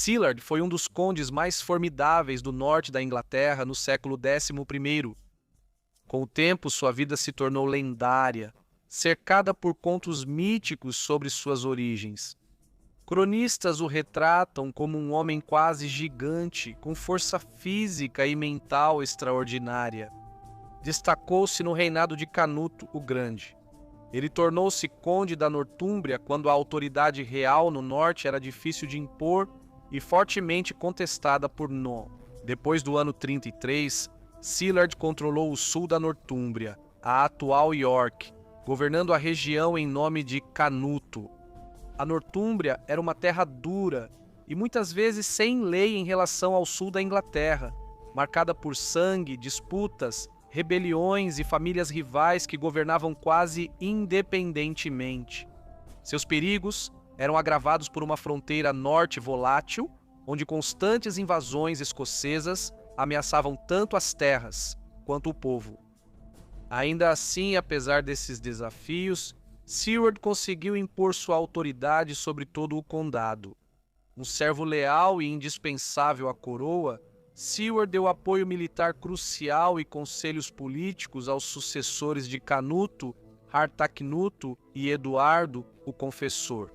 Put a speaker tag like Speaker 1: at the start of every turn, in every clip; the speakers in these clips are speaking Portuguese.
Speaker 1: Sillard foi um dos condes mais formidáveis do norte da Inglaterra no século XI. Com o tempo, sua vida se tornou lendária, cercada por contos míticos sobre suas origens. Cronistas o retratam como um homem quase gigante, com força física e mental extraordinária. Destacou-se no reinado de Canuto o Grande. Ele tornou-se conde da Nortúmbria quando a autoridade real no norte era difícil de impor e fortemente contestada por Non. Depois do ano 33, Sillard controlou o sul da Nortúmbria, a atual York, governando a região em nome de Canuto. A Nortúmbria era uma terra dura e muitas vezes sem lei em relação ao sul da Inglaterra, marcada por sangue, disputas, rebeliões e famílias rivais que governavam quase independentemente. Seus perigos eram agravados por uma fronteira norte volátil, onde constantes invasões escocesas ameaçavam tanto as terras quanto o povo. Ainda assim, apesar desses desafios, Siward conseguiu impor sua autoridade sobre todo o condado. Um servo leal e indispensável à coroa, Siward deu apoio militar crucial e conselhos políticos aos sucessores de Canuto, Harthacnut e Eduardo, o Confessor.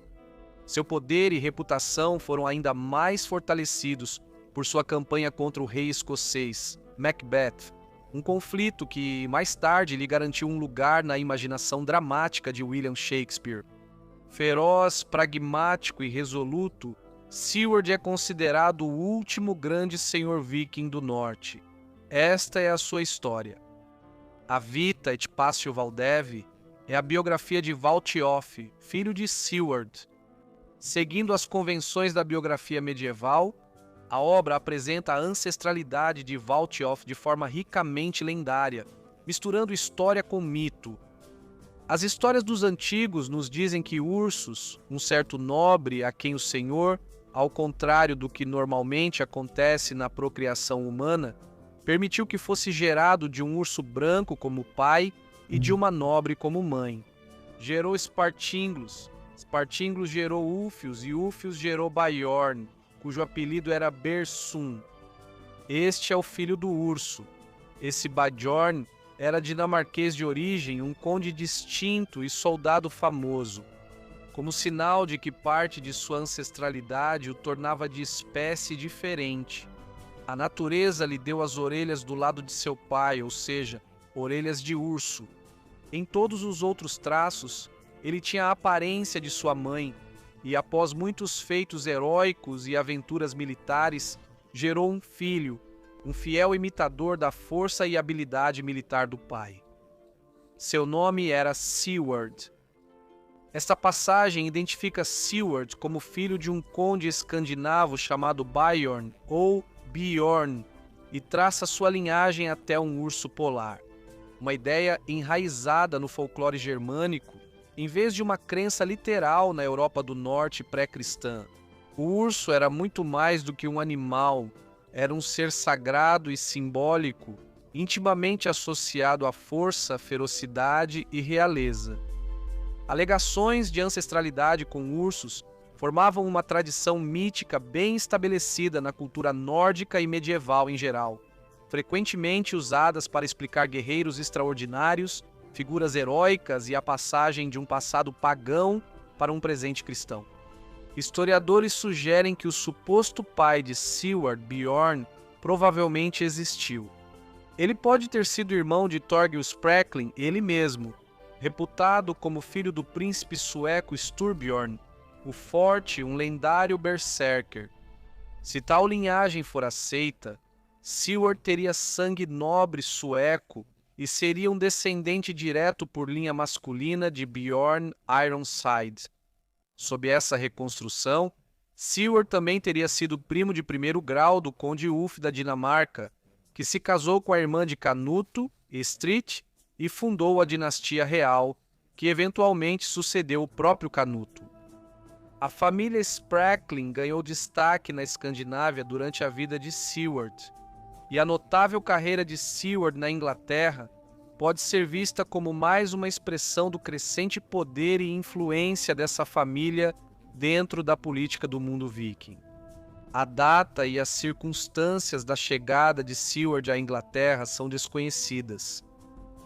Speaker 1: Seu poder e reputação foram ainda mais fortalecidos por sua campanha contra o rei escocês, Macbeth, um conflito que, mais tarde, lhe garantiu um lugar na imaginação dramática de William Shakespeare. Feroz, pragmático e resoluto, Siward é considerado o último grande senhor viking do norte. Esta é a sua história. A Vita et Passio Valdevi é a biografia de Valthioff, filho de Siward. Seguindo as convenções da biografia medieval, a obra apresenta a ancestralidade de Valthioff de forma ricamente lendária, misturando história com mito. As histórias dos antigos nos dizem que Ursus, um certo nobre a quem o Senhor, ao contrário do que normalmente acontece na procriação humana, permitiu que fosse gerado de um urso branco como pai e de uma nobre como mãe. Gerou Spartinglos, Spartinglos gerou Ulfius e Ulfius gerou Bjorn, cujo apelido era Bersum. Este é o filho do urso. Esse Bjorn era dinamarquês de origem, um conde distinto e soldado famoso. Como sinal de que parte de sua ancestralidade o tornava de espécie diferente. A natureza lhe deu as orelhas do lado de seu pai, ou seja, orelhas de urso. Em todos os outros traços, ele tinha a aparência de sua mãe, e após muitos feitos heróicos e aventuras militares, gerou um filho, um fiel imitador da força e habilidade militar do pai. Seu nome era Siward. Esta passagem identifica Siward como filho de um conde escandinavo chamado Bjorn ou Bjorn e traça sua linhagem até um urso polar. Uma ideia enraizada no folclore germânico, em vez de uma crença literal na Europa do Norte pré-cristã. O urso era muito mais do que um animal, era um ser sagrado e simbólico, intimamente associado à força, ferocidade e realeza. Alegações de ancestralidade com ursos formavam uma tradição mítica bem estabelecida na cultura nórdica e medieval em geral, frequentemente usadas para explicar guerreiros extraordinários, figuras heróicas e a passagem de um passado pagão para um presente cristão. Historiadores sugerem que o suposto pai de Siward, Bjorn, provavelmente existiu. Ele pode ter sido irmão de Thorgil Sprackling, ele mesmo, reputado como filho do príncipe sueco Sturbjorn, o Forte, um lendário berserker. Se tal linhagem for aceita, Siward teria sangue nobre sueco e seria um descendente direto por linha masculina de Bjorn Ironside. Sob essa reconstrução, Siward também teria sido primo de primeiro grau do conde Ulf da Dinamarca, que se casou com a irmã de Canuto, Estrid, e fundou a dinastia real, que eventualmente sucedeu o próprio Canuto. A família Sprackling ganhou destaque na Escandinávia durante a vida de Siward, e a notável carreira de Siward na Inglaterra pode ser vista como mais uma expressão do crescente poder e influência dessa família dentro da política do mundo viking. A data e as circunstâncias da chegada de Siward à Inglaterra são desconhecidas.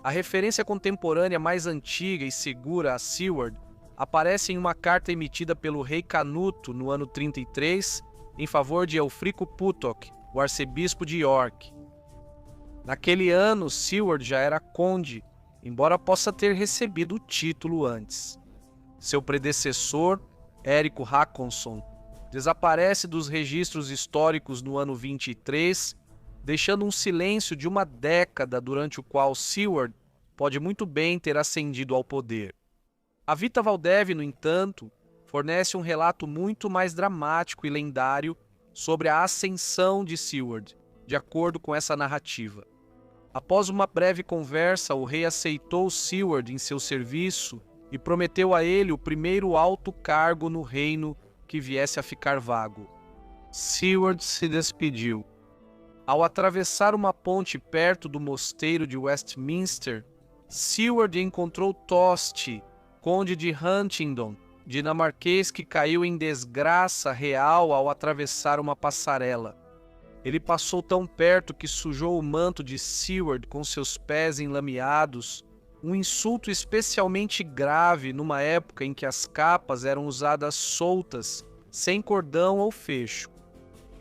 Speaker 1: A referência contemporânea mais antiga e segura a Siward aparece em uma carta emitida pelo rei Canuto no ano 33 em favor de Eufrico Pútok, o arcebispo de York. Naquele ano, Siward já era conde, embora possa ter recebido o título antes. Seu predecessor, Érico Håkonsson, desaparece dos registros históricos no ano 23, deixando um silêncio de uma década durante o qual Siward pode muito bem ter ascendido ao poder. A Vita Valdev, no entanto, fornece um relato muito mais dramático e lendário sobre a ascensão de Siward, de acordo com essa narrativa. Após uma breve conversa, o rei aceitou Siward em seu serviço e prometeu a ele o primeiro alto cargo no reino que viesse a ficar vago. Siward se despediu. Ao atravessar uma ponte perto do mosteiro de Westminster, Siward encontrou Tosti, conde de Huntingdon, dinamarquês que caiu em desgraça real ao atravessar uma passarela. Ele passou tão perto que sujou o manto de Siward com seus pés enlameados, um insulto especialmente grave numa época em que as capas eram usadas soltas, sem cordão ou fecho.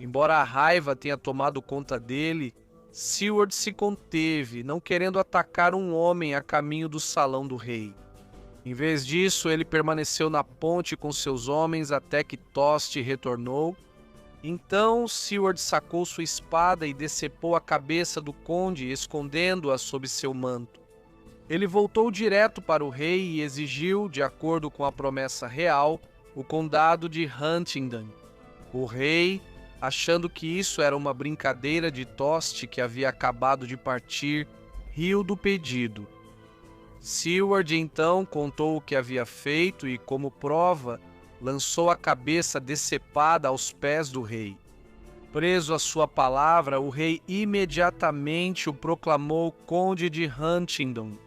Speaker 1: Embora a raiva tenha tomado conta dele, Siward se conteve, não querendo atacar um homem a caminho do salão do rei. Em vez disso, ele permaneceu na ponte com seus homens até que Tosti retornou. Então Siward sacou sua espada e decepou a cabeça do conde, escondendo-a sob seu manto. Ele voltou direto para o rei e exigiu, de acordo com a promessa real, o condado de Huntingdon. O rei, achando que isso era uma brincadeira de Tosti que havia acabado de partir, riu do pedido. Siward então contou o que havia feito e, como prova, lançou a cabeça decepada aos pés do rei. Preso à sua palavra, o rei imediatamente o proclamou conde de Huntingdon.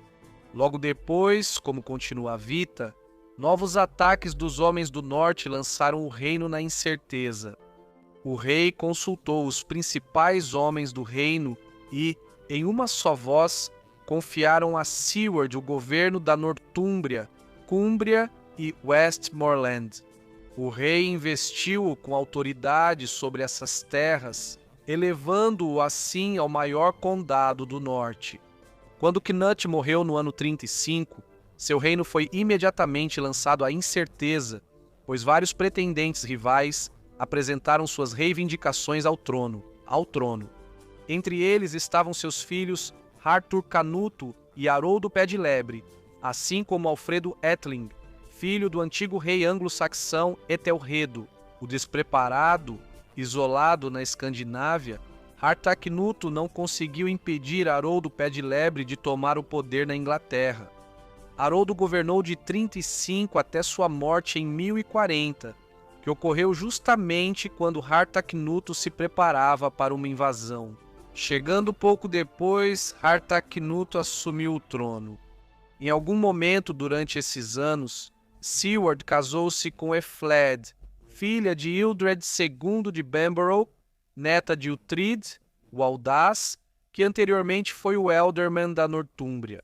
Speaker 1: Logo depois, como continua a Vita, novos ataques dos homens do norte lançaram o reino na incerteza. O rei consultou os principais homens do reino e, em uma só voz, confiaram a Siward o governo da Nortúmbria, Cúmbria e Westmoreland. O rei investiu-o com autoridade sobre essas terras, elevando-o assim ao maior condado do norte. Quando Cnut morreu no ano 35, seu reino foi imediatamente lançado à incerteza, pois vários pretendentes rivais apresentaram suas reivindicações ao trono. Entre eles estavam seus filhos Hartur Canuto e Haroldo Pé de Lebre, assim como Alfredo Ætling, filho do antigo rei anglo-saxão Ethelredo. O despreparado, isolado na Escandinávia, Harthacnut não conseguiu impedir Haroldo Pé de Lebre de tomar o poder na Inglaterra. Haroldo governou de 35 até sua morte em 1040, que ocorreu justamente quando Harthacnut se preparava para uma invasão. Chegando pouco depois, Harthacnut assumiu o trono. Em algum momento durante esses anos, Siward casou-se com Efled, filha de Ildred II de Bamborough, neta de Uhtred, o Audaz, que anteriormente foi o Ealdorman da Nortúmbria.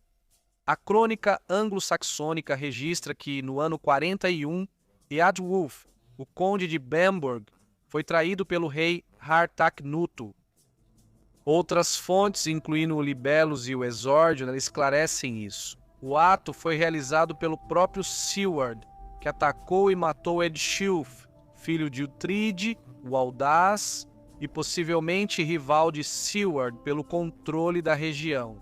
Speaker 1: A crônica anglo-saxônica registra que, no ano 41, Eadwulf, o conde de Bamburgh, foi traído pelo rei Harthacnut. Outras fontes, incluindo o Libellus e o Exórdio, esclarecem isso. O ato foi realizado pelo próprio Siward, que atacou e matou Eadshilf, filho de Uhtred, o Audaz, e possivelmente rival de Siward pelo controle da região.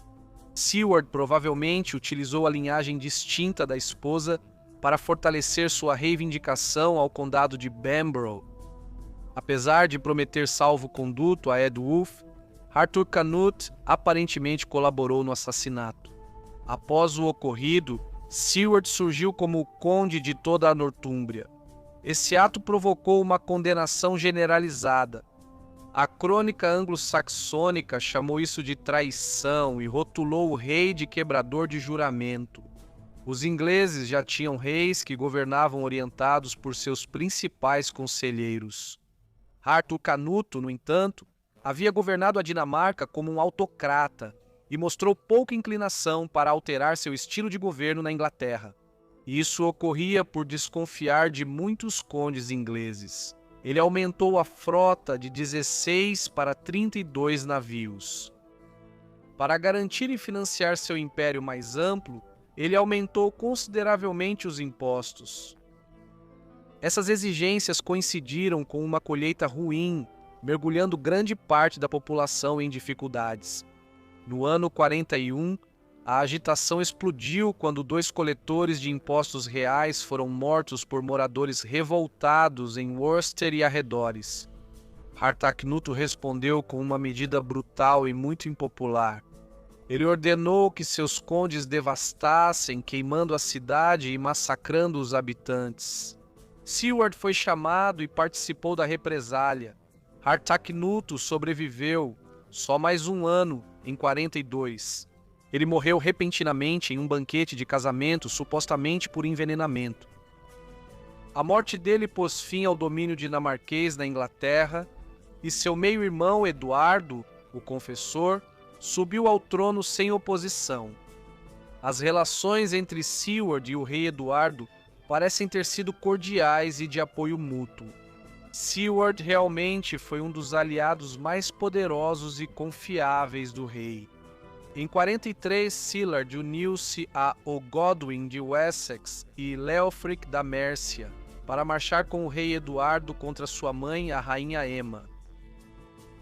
Speaker 1: Siward provavelmente utilizou a linhagem distinta da esposa para fortalecer sua reivindicação ao condado de Bamborough. Apesar de prometer salvo-conduto a Eadwulf, Harthacnut aparentemente colaborou no assassinato. Após o ocorrido, Siward surgiu como o conde de toda a Nortúmbria. Esse ato provocou uma condenação generalizada. A crônica anglo-saxônica chamou isso de traição e rotulou o rei de quebrador de juramento. Os ingleses já tinham reis que governavam orientados por seus principais conselheiros. Harthacnut, no entanto, havia governado a Dinamarca como um autocrata e mostrou pouca inclinação para alterar seu estilo de governo na Inglaterra. Isso ocorria por desconfiar de muitos condes ingleses. Ele aumentou a frota de 16 para 32 navios. Para garantir e financiar seu império mais amplo, ele aumentou consideravelmente os impostos. Essas exigências coincidiram com uma colheita ruim, mergulhando grande parte da população em dificuldades. No ano 41, a agitação explodiu quando 2 coletores de impostos reais foram mortos por moradores revoltados em Worcester e arredores. Harthacnut respondeu com uma medida brutal e muito impopular. Ele ordenou que seus condes devastassem, queimando a cidade e massacrando os habitantes. Siward foi chamado e participou da represália. Harthacnut sobreviveu, só mais um ano, em 42. Ele morreu repentinamente em um banquete de casamento, supostamente por envenenamento. A morte dele pôs fim ao domínio dinamarquês na Inglaterra e seu meio-irmão Eduardo, o Confessor, subiu ao trono sem oposição. As relações entre Siward e o rei Eduardo parecem ter sido cordiais e de apoio mútuo. Siward realmente foi um dos aliados mais poderosos e confiáveis do rei. Em 43, Cillard uniu-se a Godwin de Wessex e Leofric da Mércia para marchar com o rei Eduardo contra sua mãe, a rainha Emma.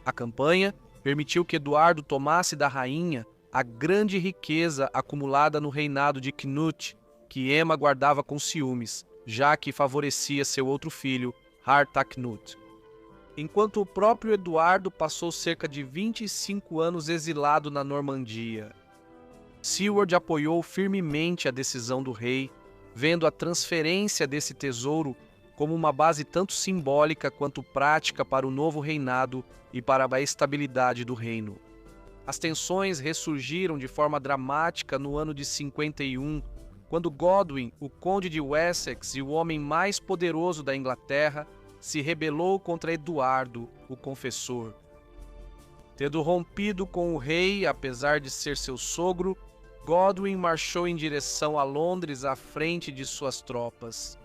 Speaker 1: A campanha permitiu que Eduardo tomasse da rainha a grande riqueza acumulada no reinado de Cnut, que Emma guardava com ciúmes, já que favorecia seu outro filho, Harthacnut. Enquanto o próprio Eduardo passou cerca de 25 anos exilado na Normandia. Siward apoiou firmemente a decisão do rei, vendo a transferência desse tesouro como uma base tanto simbólica quanto prática para o novo reinado e para a estabilidade do reino. As tensões ressurgiram de forma dramática no ano de 51, quando Godwin, o conde de Wessex e o homem mais poderoso da Inglaterra, se rebelou contra Eduardo, o Confessor. Tendo rompido com o rei, apesar de ser seu sogro, Godwin marchou em direção a Londres à frente de suas tropas.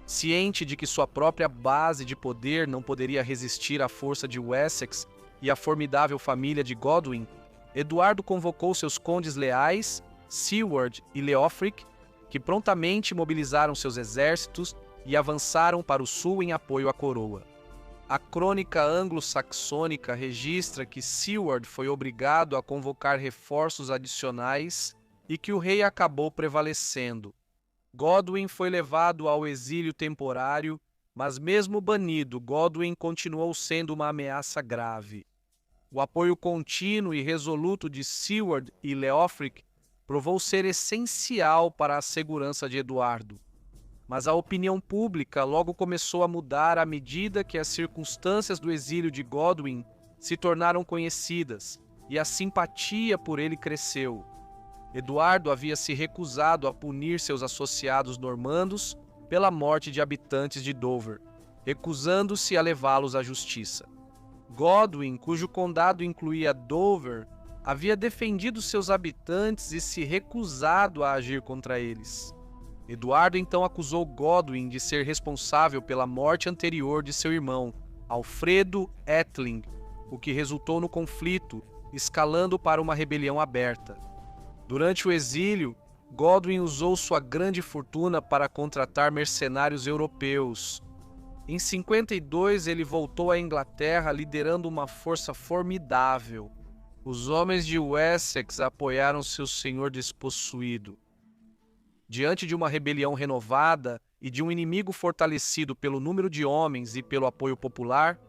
Speaker 1: Ciente de que sua própria base de poder não poderia resistir à força de Wessex e à formidável família de Godwin, Eduardo convocou seus condes leais, Siward e Leofric, que prontamente mobilizaram seus exércitos e avançaram para o sul em apoio à coroa. A crônica anglo-saxônica registra que Siward foi obrigado a convocar reforços adicionais e que o rei acabou prevalecendo. Godwin foi levado ao exílio temporário, mas mesmo banido, Godwin continuou sendo uma ameaça grave. O apoio contínuo e resoluto de Siward e Leofric provou ser essencial para a segurança de Eduardo. Mas a opinião pública logo começou a mudar à medida que as circunstâncias do exílio de Godwin se tornaram conhecidas e a simpatia por ele cresceu. Eduardo havia se recusado a punir seus associados normandos pela morte de habitantes de Dover, recusando-se a levá-los à justiça. Godwin, cujo condado incluía Dover, havia defendido seus habitantes e se recusado a agir contra eles. Eduardo então acusou Godwin de ser responsável pela morte anterior de seu irmão, Alfredo Ætling, o que resultou no conflito, escalando para uma rebelião aberta. Durante o exílio, Godwin usou sua grande fortuna para contratar mercenários europeus. Em 52, ele voltou à Inglaterra liderando uma força formidável. Os homens de Wessex apoiaram seu senhor despossuído. Diante de uma rebelião renovada e de um inimigo fortalecido pelo número de homens e pelo apoio popular,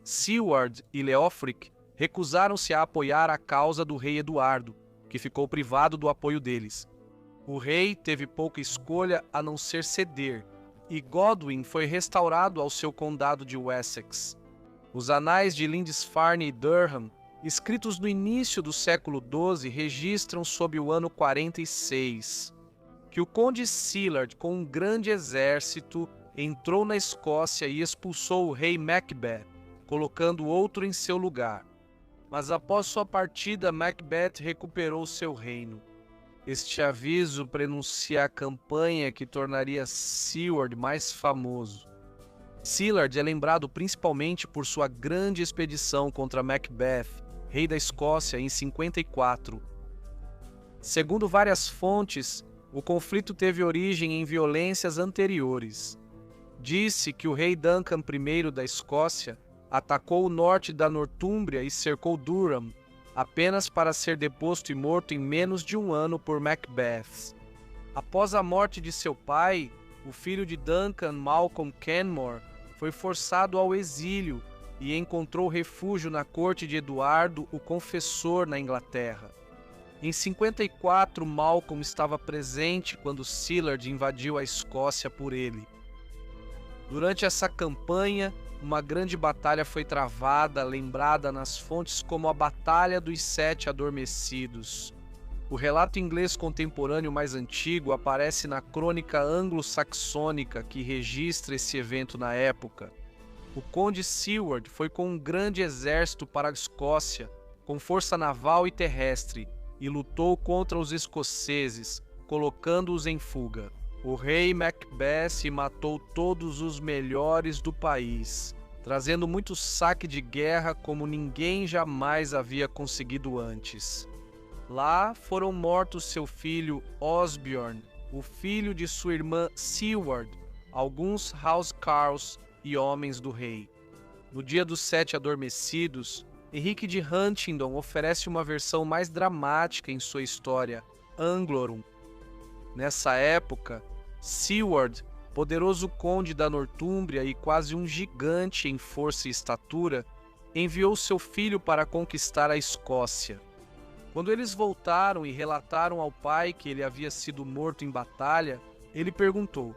Speaker 1: Siward e Leofric recusaram-se a apoiar a causa do rei Eduardo, que ficou privado do apoio deles. O rei teve pouca escolha a não ser ceder, e Godwin foi restaurado ao seu condado de Wessex. Os anais de Lindisfarne e Durham, escritos no início do século XII, registram sob o ano 46, que o conde Cillard, com um grande exército, entrou na Escócia e expulsou o rei Macbeth, colocando outro em seu lugar. Mas após sua partida, Macbeth recuperou seu reino. Este aviso prenuncia a campanha que tornaria Siward mais famoso. Cillard é lembrado principalmente por sua grande expedição contra Macbeth, rei da Escócia, em 54. Segundo várias fontes, o conflito teve origem em violências anteriores. Disse que o rei Duncan I da Escócia atacou o norte da Nortúmbria e cercou Durham, apenas para ser deposto e morto em menos de um ano por Macbeth. Após a morte de seu pai, o filho de Duncan, Malcolm Canmore, foi forçado ao exílio e encontrou refúgio na corte de Eduardo, o Confessor, na Inglaterra. Em 54, Malcolm estava presente quando Cillard invadiu a Escócia por ele. Durante essa campanha, uma grande batalha foi travada, lembrada nas fontes como a Batalha dos Sete Adormecidos. O relato inglês contemporâneo mais antigo aparece na crônica anglo-saxônica que registra esse evento na época. O conde Siward foi com um grande exército para a Escócia, com força naval e terrestre, e lutou contra os escoceses, colocando-os em fuga. O rei Macbeth matou todos os melhores do país, trazendo muito saque de guerra como ninguém jamais havia conseguido antes. Lá foram mortos seu filho Osbjorn, o filho de sua irmã Siward, alguns housecarls e homens do rei. No dia dos Sete Adormecidos, Henrique de Huntingdon oferece uma versão mais dramática em sua história, Anglorum. Nessa época, Siward, poderoso conde da Nortúmbria e quase um gigante em força e estatura, enviou seu filho para conquistar a Escócia. Quando eles voltaram e relataram ao pai que ele havia sido morto em batalha, ele perguntou: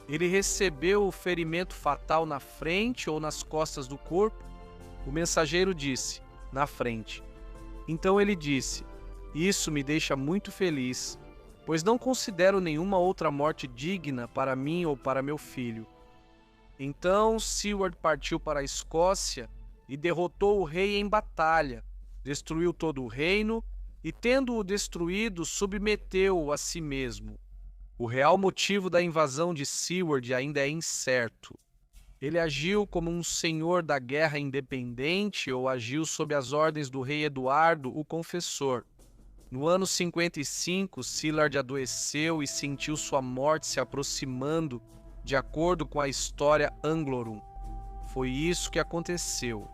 Speaker 1: ele recebeu o ferimento fatal na frente ou nas costas do corpo? O mensageiro disse: na frente. Então ele disse: isso me deixa muito feliz, pois não considero nenhuma outra morte digna para mim ou para meu filho. Então Siward partiu para a Escócia e derrotou o rei em batalha, destruiu todo o reino e, tendo-o destruído, submeteu-o a si mesmo. O real motivo da invasão de Siward ainda é incerto. Ele agiu como um senhor da guerra independente ou agiu sob as ordens do rei Eduardo, o Confessor. No ano 55, Cillard adoeceu e sentiu sua morte se aproximando, de acordo com a história Anglorum. Foi isso que aconteceu.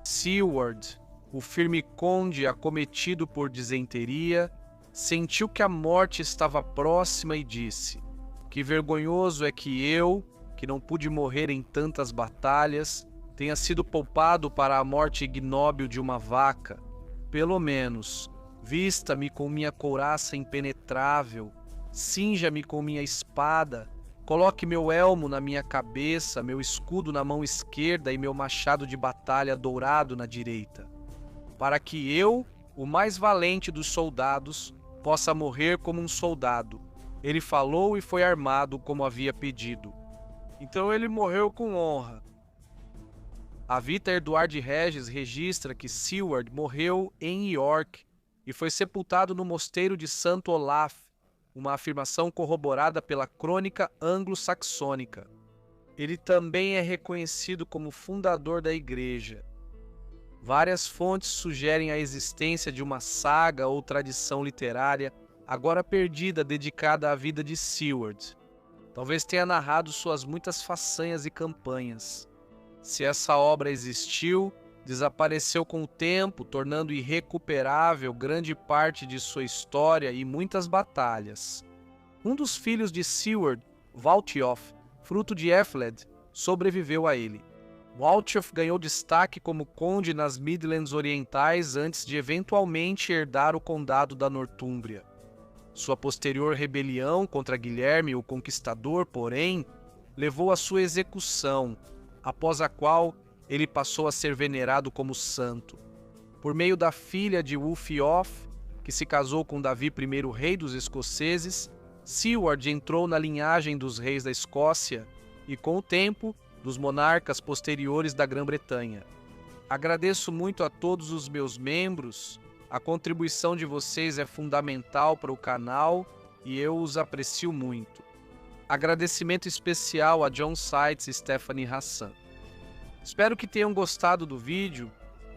Speaker 1: Siward, o firme conde acometido por disenteria, sentiu que a morte estava próxima e disse: que vergonhoso é que eu, que não pude morrer em tantas batalhas, tenha sido poupado para a morte ignóbil de uma vaca. Pelo menos, vista-me com minha couraça impenetrável, cinja-me com minha espada, coloque meu elmo na minha cabeça, meu escudo na mão esquerda e meu machado de batalha dourado na direita, para que eu, o mais valente dos soldados, possa morrer como um soldado. Ele falou e foi armado como havia pedido. Então ele morreu com honra. A Vita Eduard Regis registra que Siward morreu em York e foi sepultado no mosteiro de Santo Olaf, uma afirmação corroborada pela crônica anglo-saxônica. Ele também é reconhecido como fundador da igreja. Várias fontes sugerem a existência de uma saga ou tradição literária, agora perdida, dedicada à vida de Siward. Talvez tenha narrado suas muitas façanhas e campanhas. Se essa obra existiu, desapareceu com o tempo, tornando irrecuperável grande parte de sua história e muitas batalhas. Um dos filhos de Siward, Waltheof, fruto de Ethelred, sobreviveu a ele. Waltheof ganhou destaque como conde nas Midlands Orientais antes de eventualmente herdar o condado da Nortúmbria. Sua posterior rebelião contra Guilherme o Conquistador, porém, levou à sua execução, após a qual ele passou a ser venerado como santo. Por meio da filha de Wulfiof, que se casou com Davi I, rei dos escoceses, Siward entrou na linhagem dos reis da Escócia e, com o tempo, dos monarcas posteriores da Grã-Bretanha. Agradeço muito a todos os meus membros, a contribuição de vocês é fundamental para o canal e eu os aprecio muito. Agradecimento especial a John Seitz e Stephanie Hassan. Espero que tenham gostado do vídeo,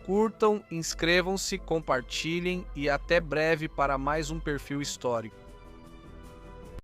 Speaker 1: curtam, inscrevam-se, compartilhem e até breve para mais um perfil histórico.